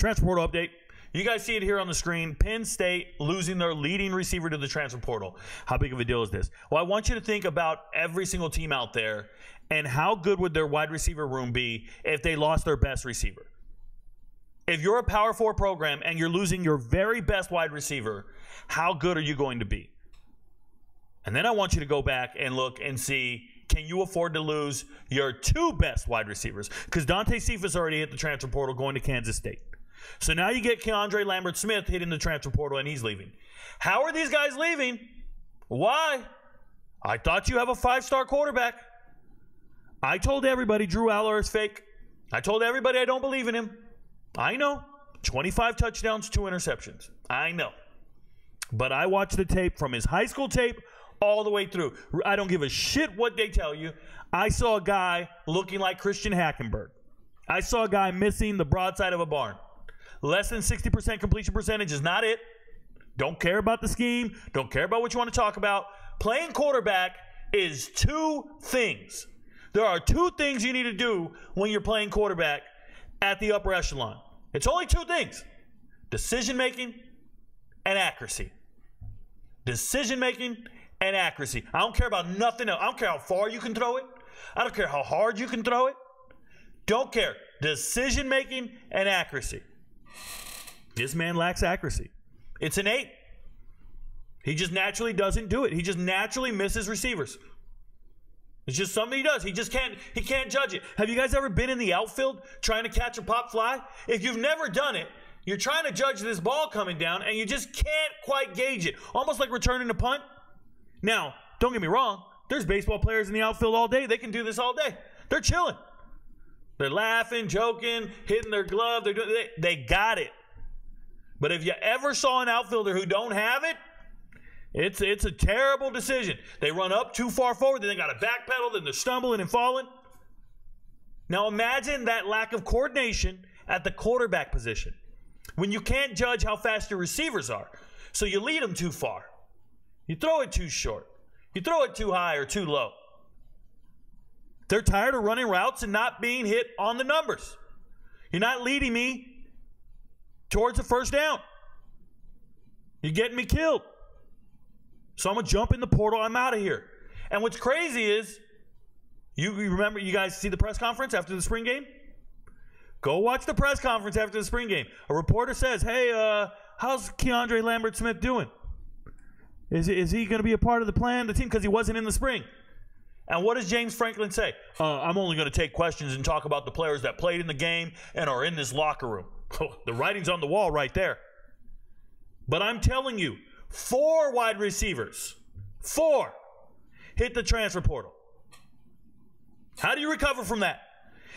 Transfer portal update. You guys see it here on the screen. Penn State losing their leading receiver to the transfer portal. How big of a deal is this? Well, I want you to think about every single team out there and how good would their wide receiver room be if they lost their best receiver. If you're a Power 4 program and you're losing your very best wide receiver, how good are you going to be? And then I want you to go back and look and see, can you afford to lose your 2 best wide receivers? Because Dante Cephus already hit the transfer portal going to Kansas State. So now you get KeAndre Lambert-Smith hitting the transfer portal and he's leaving. How are these guys leaving? Why? I thought you have a 5-star quarterback. I told everybody Drew Aller is fake. I told everybody I don't believe in him. I know. 25 touchdowns, 2 interceptions. I know. But I watched the tape from his high school tape all the way through. I don't give a shit what they tell you. I saw a guy looking like Christian Hackenberg. I saw a guy missing the broadside of a barn. Less than 60% completion percentage is not it. Don't care about the scheme. Don't care about what you want to talk about. Playing quarterback is 2 things. There are 2 things you need to do when you're playing quarterback at the upper echelon. It's only 2 things. Decision-making and accuracy. Decision-making and accuracy. I don't care about nothing else. I don't care how far you can throw it. I don't care how hard you can throw it. Don't care. Decision-making and accuracy. This man lacks accuracy. It's innate. He just naturally doesn't do it. He just naturally misses receivers. It's just something he does. He can't judge it. Have you guys ever been in the outfield trying to catch a pop fly? If you've never done it, you're trying to judge this ball coming down and you just can't quite gauge it. Almost like returning a punt. Now, don't get me wrong. There's baseball players in the outfield all day. They can do this all day. They're chilling. They're laughing, joking, hitting their glove. They got it. But if you ever saw an outfielder who don't have it, it's a terrible decision. They run up too far forward, then they got to backpedal, then they're stumbling and falling. Now imagine that lack of coordination at the quarterback position when you can't judge how fast your receivers are. So you lead them too far. You throw it too short. You throw it too high or too low. They're tired of running routes and not being hit on the numbers. You're not leading me towards a first down. You're getting me killed. So I'm going to jump in the portal. I'm out of here. And what's crazy is, you remember, you guys see the press conference after the spring game? Go watch the press conference after the spring game. A reporter says, hey, how's KeAndre Lambert-Smith doing? Is he going to be a part of the plan, the team? Because he wasn't in the spring. And what does James Franklin say? I'm only going to take questions and talk about the players that played in the game and are in this locker room. The writing's on the wall right there. But I'm telling you, 4 wide receivers, 4 hit the transfer portal. How do you recover from that?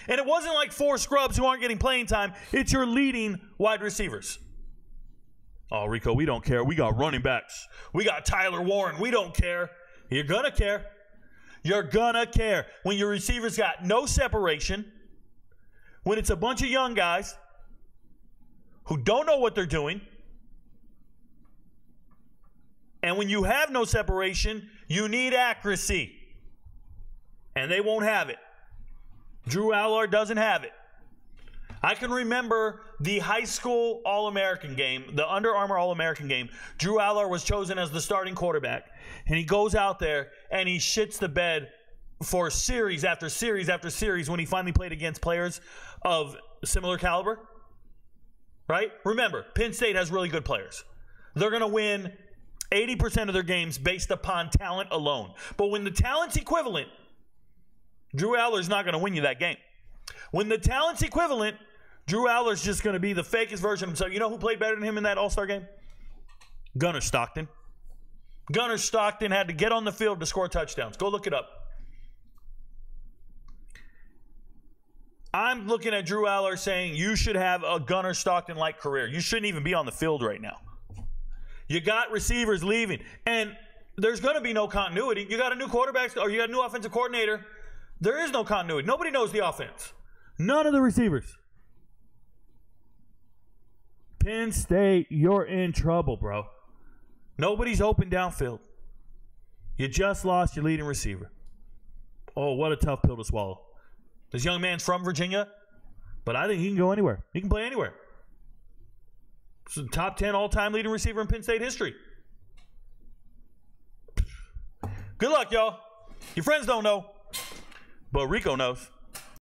And it wasn't like 4 scrubs who aren't getting playing time. It's your leading wide receivers. Oh, Rico, we don't care. We got running backs. We got Tyler Warren. We don't care. You're going to care. You're going to care when your receivers got no separation, when it's a bunch of young guys who don't know what they're doing, and when you have no separation, you need accuracy. And they won't have it. Drew Aller doesn't have it. I can remember the high school All-American game, the Under Armour All-American game. Drew Aller was chosen as the starting quarterback. And he goes out there and he shits the bed for series after series after series when he finally played against players of similar caliber. Right? Remember, Penn State has really good players. They're going to win 80% of their games based upon talent alone. But when the talent's equivalent, Drew Aller's not going to win you that game. When the talent's equivalent, Drew Aller's just going to be the fakest version of himself. You know who played better than him in that All-Star game? Gunnar Stockton. Gunnar Stockton had to get on the field to score touchdowns. Go look it up. I'm looking at Drew Aller saying you should have a Gunnar Stockton-like career. You shouldn't even be on the field right now. You got receivers leaving, and there's going to be no continuity. You got a new quarterback, or you got a new offensive coordinator. There is no continuity. Nobody knows the offense. None of the receivers. Penn State, you're in trouble, bro. Nobody's open downfield. You just lost your leading receiver. Oh, what a tough pill to swallow. This young man's from Virginia, but I think he can go anywhere. He can play anywhere. It's the top 10 all-time leading receiver in Penn State history. Good luck, y'all. Your friends don't know, but Rico knows.